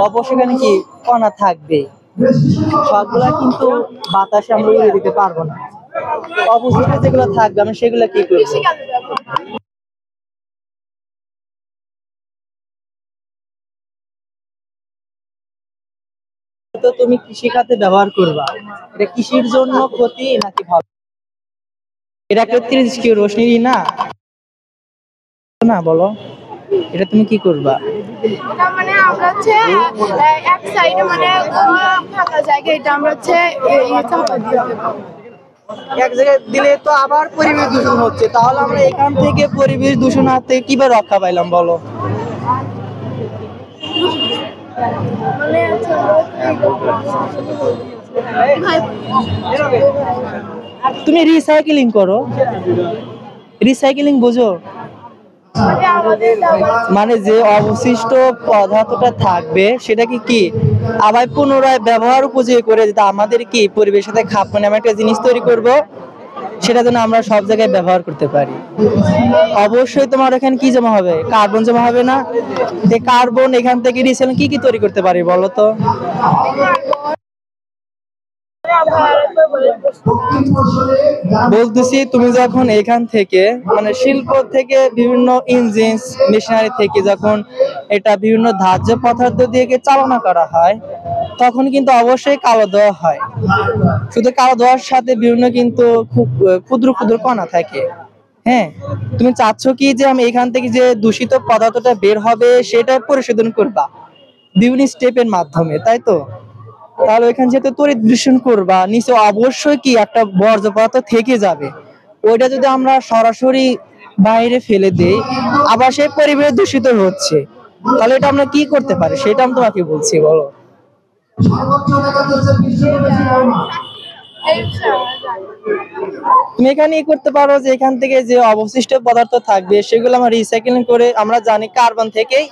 অবশ্যই এখানে কি কণা থাকবে, সবগুলা কিন্তু বাতাসে আমরা উড়িয়ে দিতে পারবো না। অবশিষ্ট যেগুলো থাকবে আমি সেগুলো কি করবো? তো তুমি কৃষি খাতে ব্যবহার করবা, এটা কৃষির জন্য ক্ষতি নাকি ভালো? এটা একটা 30 রোশনি না, না বলো, এটা তুমি কি করবা? এটা মানে আমরা হচ্ছে এক সাইডে মানে ফাঁকা জায়গা, এটা আমরা হচ্ছে চাপা দিয়ে দেবো। এক জায়গায় দিলে তো আবার পরিবেশ দূষণ হচ্ছে, তাহলে আমরা এখান থেকে পরিবেশ দূষণ হাত থেকে কিভাবে রক্ষা পাইলাম বলো? মানে তুমি রিসাইকেলিং করো, রিসাইকেলিং বুঝো? মানে যে অবশিষ্ট পদার্থটা থাকবে সেটাকে কি আবার পুনরায় ব্যবহার উপযোগী করে, যেটা আমাদের কি পরিবেশের সাথে খাপ মানে আমরা একটা জিনিস তৈরি করব, সেটা যেন আমরা সব জায়গায় ব্যবহার করতে পারি। অবশ্যই তোমার এখানে কি জমা হবে? কার্বন জমা হবে না? এই কার্বন এখান থেকে রিসাইকেল কি কি তৈরি করতে পারি বলো তো? বলতেছি তুমি যখন এখান থেকে মানে শিল্প থেকে বিভিন্ন ইঞ্জিন মেশিনারি থেকে যখন এটা বিভিন্ন ধার্য পদার্থ দিয়ে চালনা করা হয়, তখন কিন্তু অবশ্যই কালো ধোঁয়া হয়। শুধু কালো ধোঁয়ার সাথে বিভিন্ন কিন্তু খুব ক্ষুদ্র ক্ষুদ্র কণা থাকে। হ্যাঁ, তুমি চাচ্ছ কি যে আমি এখান থেকে যে দূষিত পদার্থটা বের হবে সেটা পরিশোধন করবা বিভিন্ন স্টেপের মাধ্যমে, তাই তো? তাহলে ওইখানে যেহেতু তড়িৎ দূষণ করবা, নিচে অবশ্যই কি একটা বর্জ্য পদার্থ থেকে যাবে। ওইটা যদি আমরা সরাসরি বাইরে ফেলে দেই, আবার সেই পরিবেশ দূষিত হচ্ছে, তাহলে এটা আমরা কি করতে পারি সেটা আমি তোমাকে বলছি, বলো। তুমি এখানে করতে পারো যে এখান থেকে যে অবশিষ্ট পদার্থ থাকবে সেগুলো আমরা রিসাইক্লিং করে, আমরা জানি কার্বন থেকেই